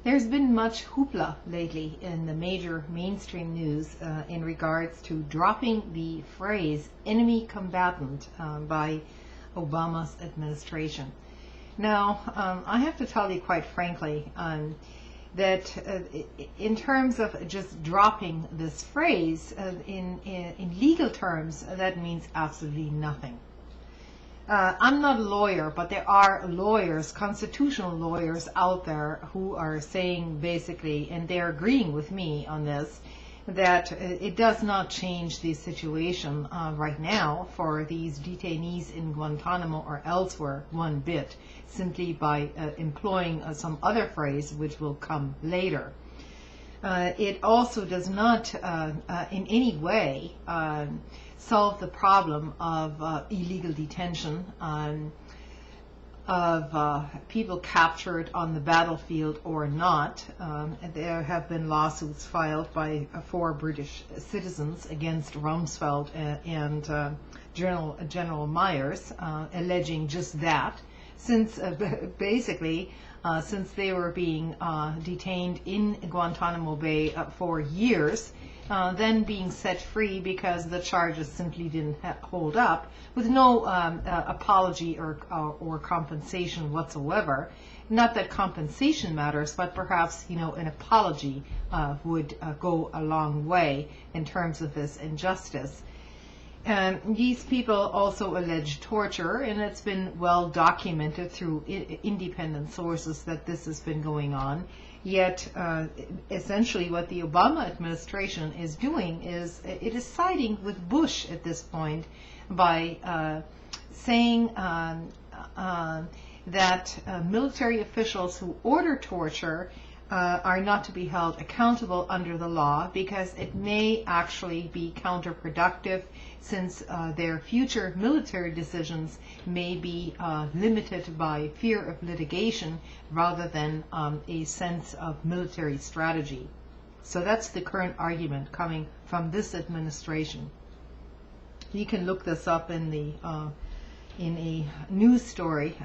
There's been much hoopla lately in the major mainstream news in regards to dropping the phrase enemy combatant by Obama's administration. Now, I have to tell you quite frankly that in terms of just dropping this phrase, in legal terms, that means absolutely nothing. I'm not a lawyer, but there are lawyers, constitutional lawyers out there who are saying basically, and they're agreeing with me on this, that it does not change the situation right now for these detainees in Guantanamo or elsewhere one bit, simply by employing some other phrase which will come later. It also does not in any way solve the problem of illegal detention, of people captured on the battlefield or not. There have been lawsuits filed by 4 British citizens against Rumsfeld and General Myers, alleging just that, since basically since they were being detained in Guantanamo Bay for years, then being set free because the charges simply didn't hold up, with no apology or compensation whatsoever. Not that compensation matters, but perhaps an apology would go a long way in terms of this injustice. And these people also allege torture, and it's been well documented through independent sources that this has been going on. Yet, essentially what the Obama administration is doing is it is siding with Bush at this point by saying that military officials who order torture are not to be held accountable under the law, because it may actually be counterproductive, since their future military decisions may be limited by fear of litigation rather than a sense of military strategy. So that's the current argument coming from this administration. You can look this up in a news story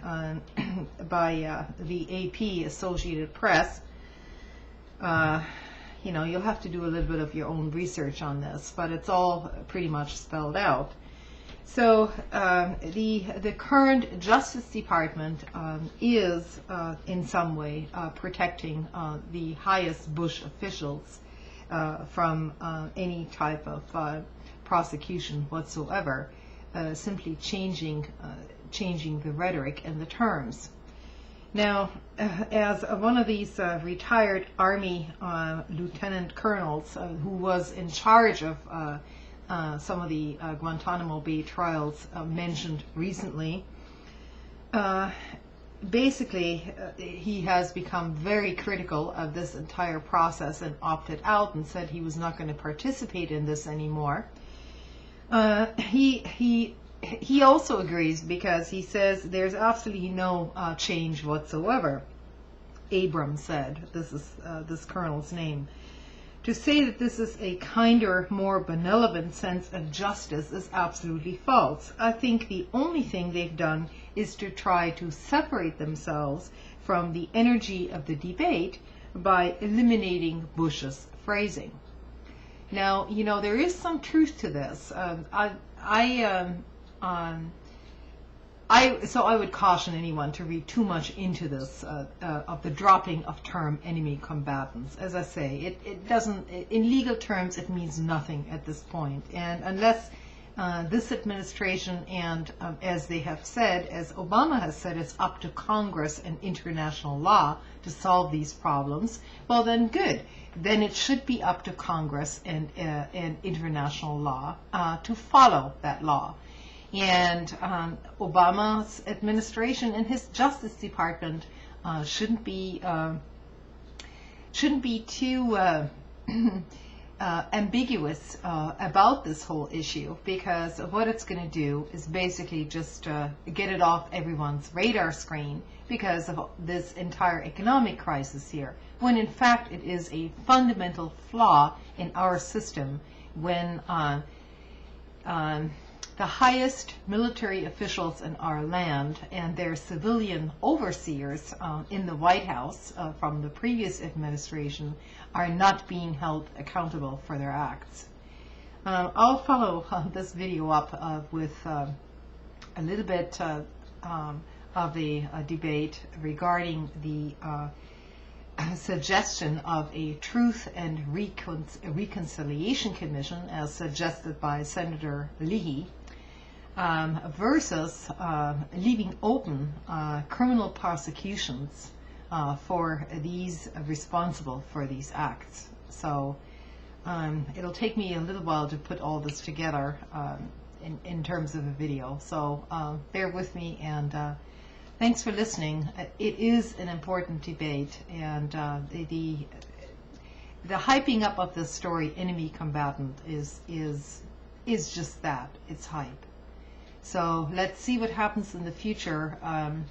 by the AP, Associated Press. You'll have to do a little bit of your own research on this, but it's all pretty much spelled out. So the current Justice Department is in some way protecting the highest Bush officials from any type of prosecution whatsoever, simply changing the rhetoric and the terms. Now, as one of these retired Army lieutenant colonels who was in charge of some of the Guantanamo Bay trials mentioned recently, basically he has become very critical of this entire process and opted out and said he was not going to participate in this anymore. He also agrees, because he says there's absolutely no change whatsoever. Abrams said, this is this colonel's name. To say that this is a kinder, more benevolent sense of justice is absolutely false. I think the only thing they've done is to try to separate themselves from the energy of the debate by eliminating Bush's phrasing. Now, there is some truth to this. So I would caution anyone to read too much into this of the dropping of term enemy combatants. As I say, it doesn't, in legal terms, it means nothing at this point. And unless this administration and, as they have said, as Obama has said, it's up to Congress and international law to solve these problems, well then good. Then it should be up to Congress and international law to follow that law. And Obama's administration and his Justice Department shouldn't be too ambiguous about this whole issue, because what it's going to do is basically just get it off everyone's radar screen because of this entire economic crisis here, when in fact it is a fundamental flaw in our system when the highest military officials in our land and their civilian overseers in the White House from the previous administration are not being held accountable for their acts. I'll follow this video up with a little bit of a debate regarding the suggestion of a Truth and Reconciliation Commission, as suggested by Senator Leahy, versus leaving open criminal prosecutions for these responsible for these acts. So it'll take me a little while to put all this together in terms of a video. So bear with me, and thanks for listening. It is an important debate, and the hyping up of this story, enemy combatant, is just that. It's hype. So let's see what happens in the future. I'm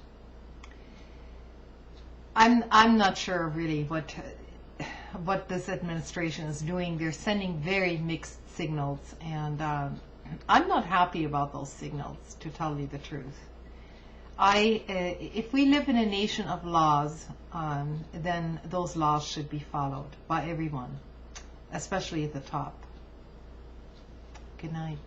not sure really what this administration is doing. They're sending very mixed signals, and I'm not happy about those signals, to tell you the truth. If we live in a nation of laws, then those laws should be followed by everyone, especially at the top. Good night.